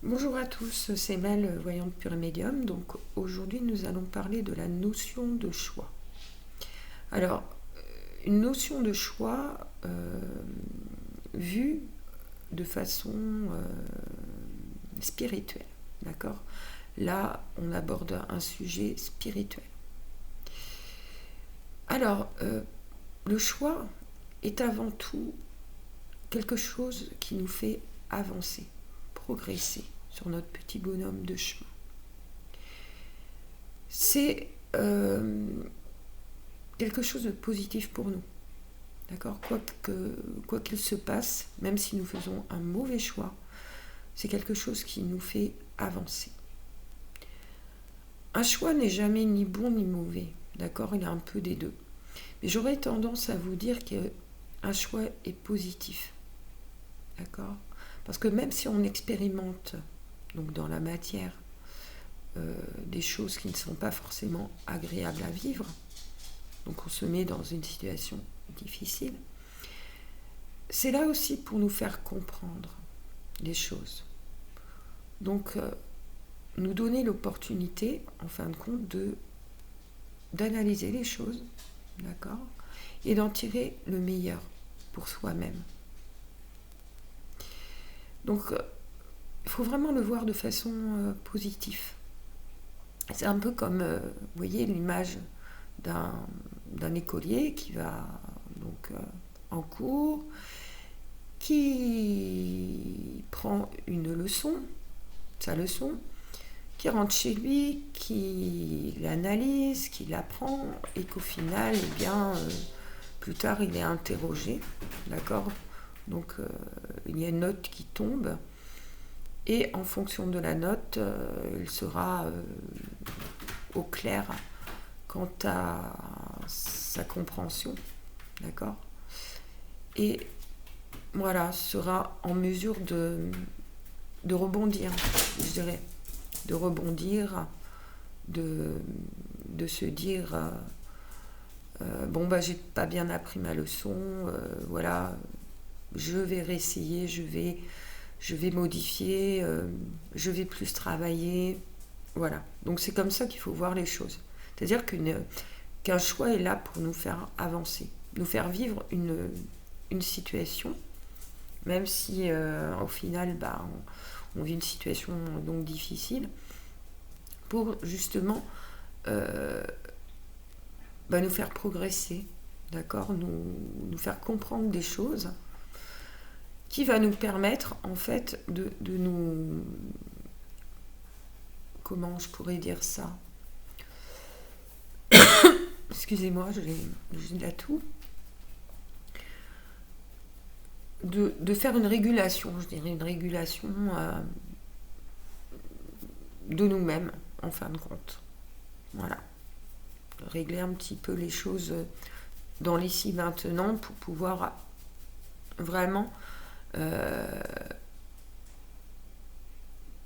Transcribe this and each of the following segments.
Bonjour à tous, c'est Mel, voyante pure et médium. Donc aujourd'hui, nous allons parler de la notion de choix. Alors, une notion de choix vue de façon spirituelle, d'accord? Là, on aborde un sujet spirituel. Alors, le choix est avant tout quelque chose qui nous fait avancer, progresser sur notre petit bonhomme de chemin. C'est quelque chose de positif pour nous. D'accord ? Quoi qu'il se passe, même si nous faisons un mauvais choix, c'est quelque chose qui nous fait avancer. Un choix n'est jamais ni bon ni mauvais. D'accord ? Il y a un peu des deux. Mais j'aurais tendance à vous dire qu'un choix est positif. D'accord ? Parce que même si on expérimente donc dans la matière des choses qui ne sont pas forcément agréables à vivre, donc on se met dans une situation difficile, c'est là aussi pour nous faire comprendre les choses. Donc nous donner l'opportunité, en fin de compte, d'analyser les choses, d'accord, et d'en tirer le meilleur pour soi-même. Donc il faut vraiment le voir de façon positive. C'est un peu comme, vous voyez, l'image d'un écolier qui va donc en cours, qui prend une leçon, sa leçon, qui rentre chez lui, qui l'analyse, qui l'apprend, et qu'au final, eh bien, plus tard, il est interrogé, d'accord ? Donc, il y a une note qui tombe, et en fonction de la note, il sera au clair quant à sa compréhension, d'accord ? Et voilà, sera en mesure de rebondir, je dirais, de rebondir, de se dire bon bah j'ai pas bien appris ma leçon, voilà, je vais réessayer, je vais modifier, je vais plus travailler, voilà. Donc c'est comme ça qu'il faut voir les choses. C'est-à-dire qu'un choix est là pour nous faire avancer, nous faire vivre une situation, même si au final on vit une situation donc difficile, pour justement nous faire progresser, d'accord, nous faire comprendre des choses qui va nous permettre en fait de nous, comment je pourrais dire ça, excusez-moi, j'ai de la toux, de faire une régulation, je dirais une régulation de nous-mêmes en fin de compte. Voilà. Régler un petit peu les choses dans l'ici maintenant pour pouvoir vraiment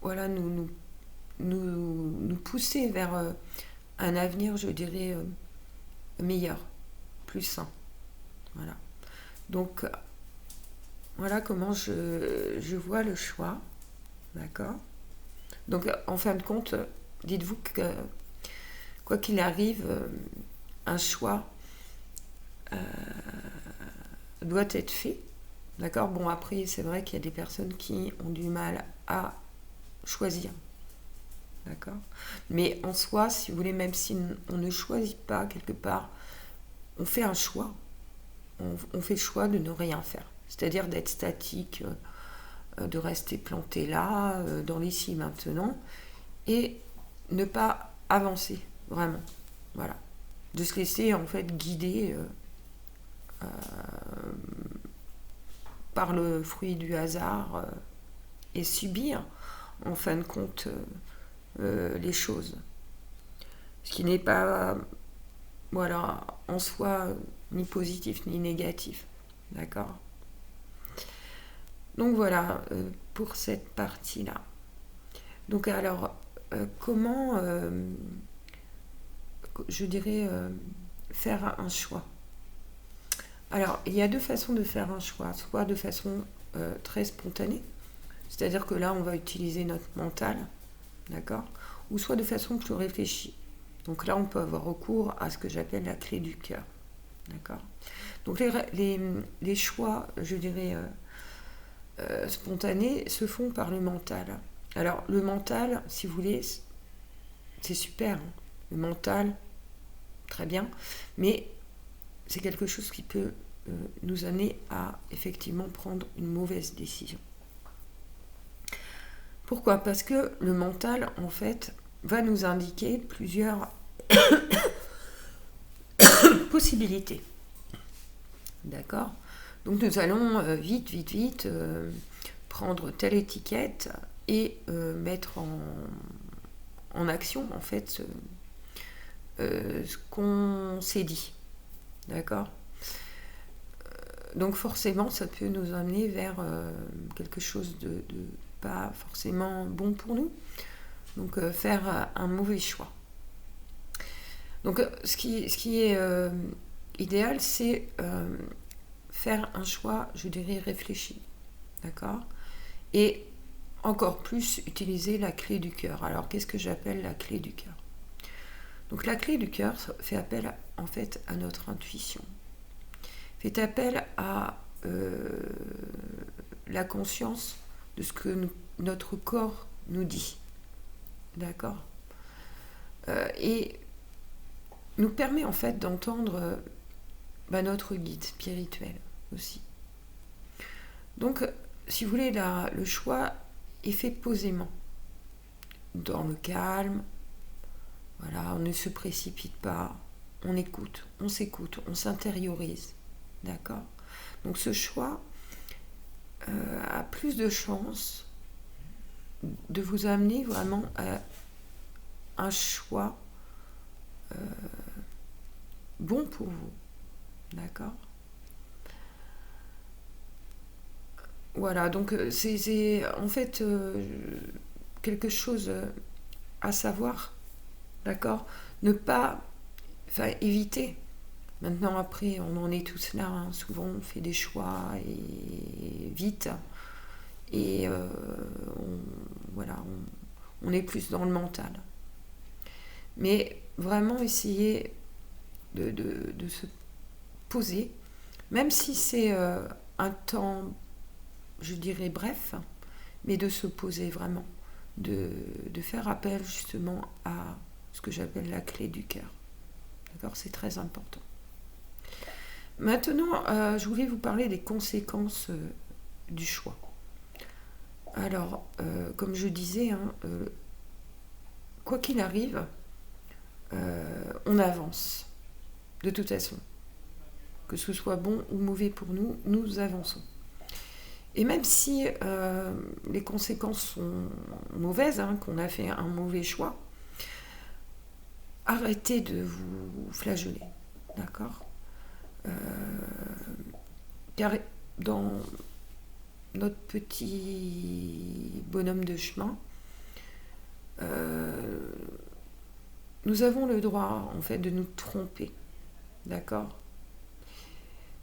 voilà, nous pousser vers un avenir, je dirais, meilleur, plus sain. Voilà. Donc, voilà comment je vois le choix. D'accord ? Donc, en fin de compte, dites-vous que, quoi qu'il arrive, un choix doit être fait. D'accord ? Bon, après, c'est vrai qu'il y a des personnes qui ont du mal à choisir. D'accord ? Mais en soi, si vous voulez, même si on ne choisit pas quelque part, on fait un choix. On fait le choix de ne rien faire. C'est-à-dire d'être statique, de rester planté là, dans l'ici maintenant, et ne pas avancer, vraiment. Voilà. De se laisser, en fait, guider par le fruit du hasard et subir, en fin de compte, les choses. Ce qui n'est pas, voilà, en soi, ni positif ni négatif. D'accord ? Donc voilà, pour cette partie-là. Donc alors, comment, je dirais, faire un choix ? Alors, il y a deux façons de faire un choix. Soit de façon très spontanée, c'est-à-dire que là, on va utiliser notre mental, d'accord, ou soit de façon plus réfléchie. Donc là, on peut avoir recours à ce que j'appelle la clé du cœur, d'accord. Donc les choix, je dirais, spontanés se font par le mental. Alors, le mental, si vous voulez, c'est super, hein. Le mental, très bien, mais c'est quelque chose qui peut nous amener à effectivement prendre une mauvaise décision. Pourquoi ? Parce que le mental, en fait, va nous indiquer plusieurs possibilités. D'accord ? Donc nous allons vite prendre telle étiquette et mettre en action, en fait, ce qu'on s'est dit. D'accord ? Donc forcément, ça peut nous amener vers quelque chose de pas forcément bon pour nous. Donc faire un mauvais choix. Donc ce qui est idéal, c'est faire un choix, je dirais, réfléchi. D'accord ? Et encore plus utiliser la clé du cœur. Alors qu'est-ce que j'appelle la clé du cœur ? Donc la clé du cœur fait appel en fait à notre intuition. Fait appel à la conscience de ce que notre corps nous dit. D'accord ? Et nous permet en fait d'entendre notre guide spirituel aussi. Donc, si vous voulez, le choix est fait posément, dans le calme. Voilà, on ne se précipite pas, on écoute, on s'écoute, on s'intériorise. D'accord ? Donc ce choix a plus de chances de vous amener vraiment à un choix bon pour vous. D'accord ? Voilà, donc c'est en fait quelque chose à savoir. D'accord ? Ne pas, éviter. Maintenant, après, on en est tous là. Hein. Souvent, on fait des choix et vite. Et on est plus dans le mental. Mais vraiment essayer de se poser, même si c'est un temps, je dirais, bref, mais de se poser vraiment, de faire appel justement à ce que j'appelle la clé du cœur. D'accord ? C'est très important. Maintenant, je voulais vous parler des conséquences du choix. Alors, comme je disais, hein, quoi qu'il arrive, on avance. De toute façon. Que ce soit bon ou mauvais pour nous, nous avançons. Et même si les conséquences sont mauvaises, hein, qu'on a fait un mauvais choix, arrêtez de vous flageller. D'accord ? Car dans notre petit bonhomme de chemin, nous avons le droit en fait de nous tromper, d'accord ?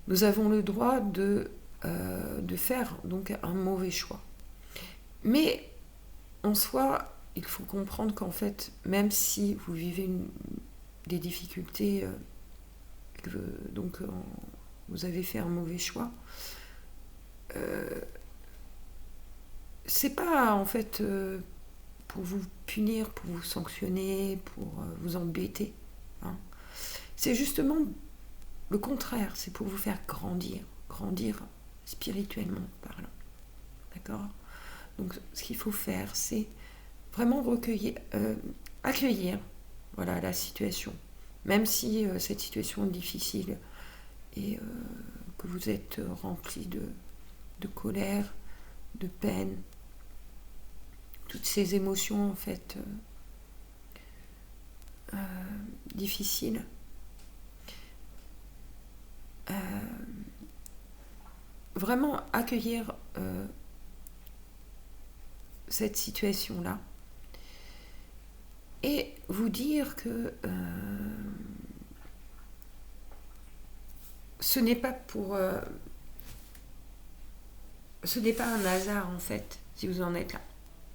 Nous avons le droit de faire donc un mauvais choix. Mais en soi, il faut comprendre qu'en fait, même si vous vivez des difficultés, vous avez fait un mauvais choix, c'est pas en fait pour vous punir, pour vous sanctionner, pour vous embêter. Hein. C'est justement le contraire, c'est pour vous faire grandir spirituellement parlant. D'accord ? Donc ce qu'il faut faire, c'est vraiment accueillir voilà, la situation. Même si cette situation est difficile et que vous êtes rempli de colère, de peine, toutes ces émotions en fait difficiles. Vraiment accueillir cette situation-là et vous dire que ce n'est pas pour ce n'est pas un hasard en fait, si vous en êtes là.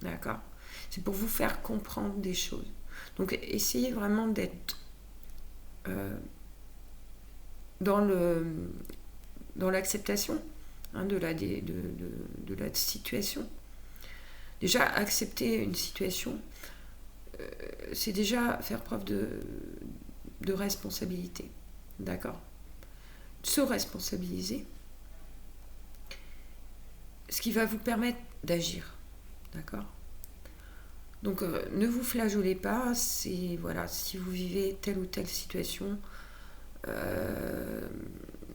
D'accord? C'est pour vous faire comprendre des choses. Donc essayez vraiment d'être dans l'acceptation de la situation. Déjà, accepter une situation, c'est déjà faire preuve de responsabilité. D'accord? Se responsabiliser, ce qui va vous permettre d'agir. D'accord? Donc, ne vous flageolez pas. Voilà, si vous vivez telle ou telle situation,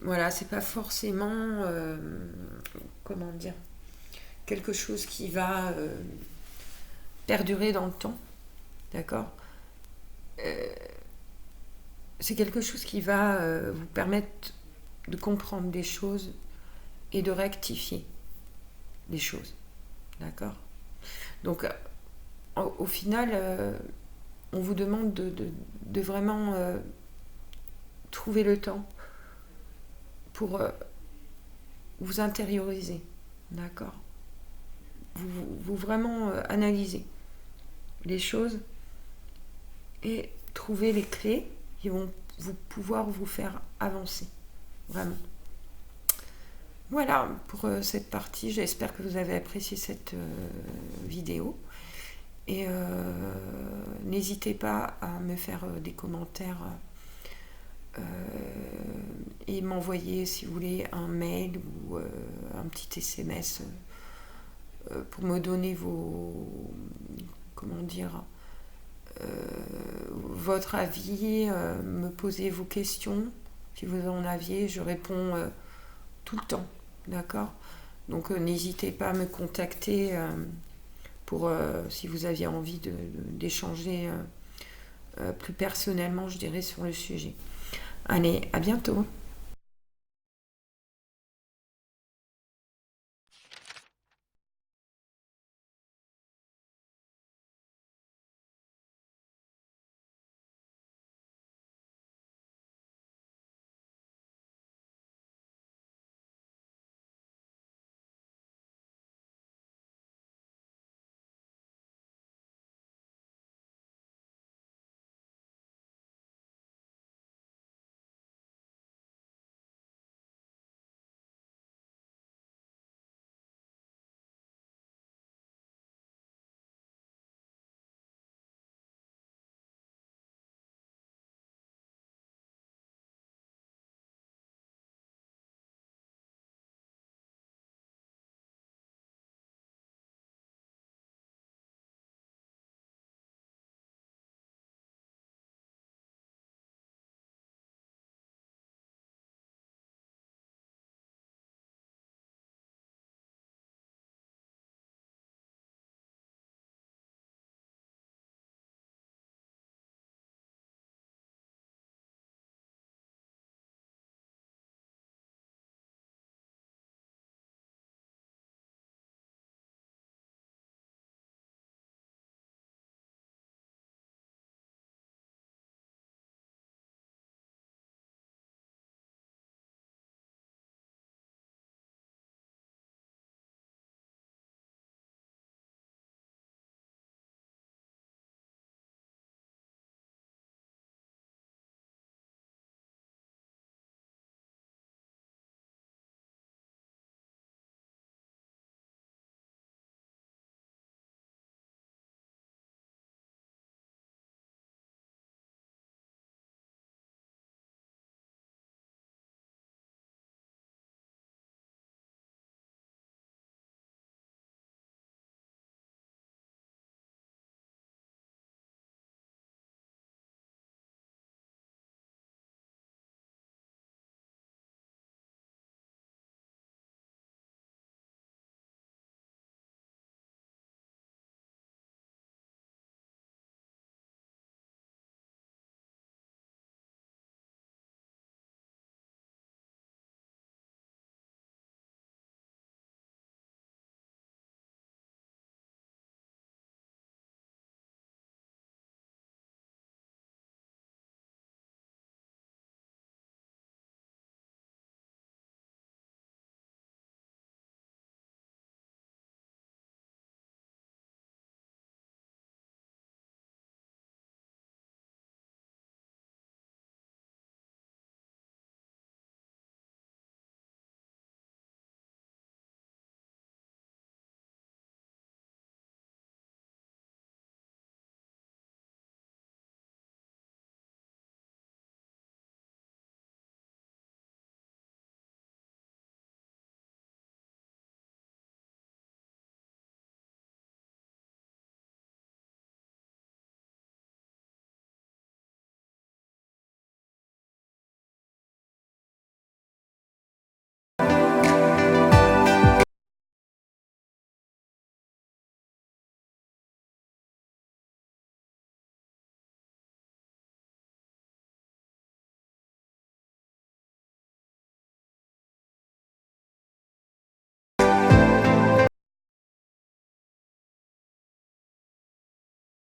voilà, c'est pas forcément, comment dire, quelque chose qui va perdurer dans le temps. D'accord? C'est quelque chose qui va vous permettre de comprendre des choses et de rectifier les choses. D'accord? Donc, au final, on vous demande de vraiment trouver le temps pour vous intérioriser. D'accord? Vous vraiment analyser les choses et trouver les clés qui vont pouvoir vous faire avancer. Vraiment. Voilà pour cette partie. J'espère que vous avez apprécié cette vidéo. Et n'hésitez pas à me faire des commentaires et m'envoyer, si vous voulez, un mail ou un petit SMS pour me donner votre avis, me poser vos questions. Si vous en aviez, je réponds tout le temps. D'accord? Donc n'hésitez pas à me contacter pour si vous aviez envie d'échanger plus personnellement, je dirais, sur le sujet. Allez, à bientôt.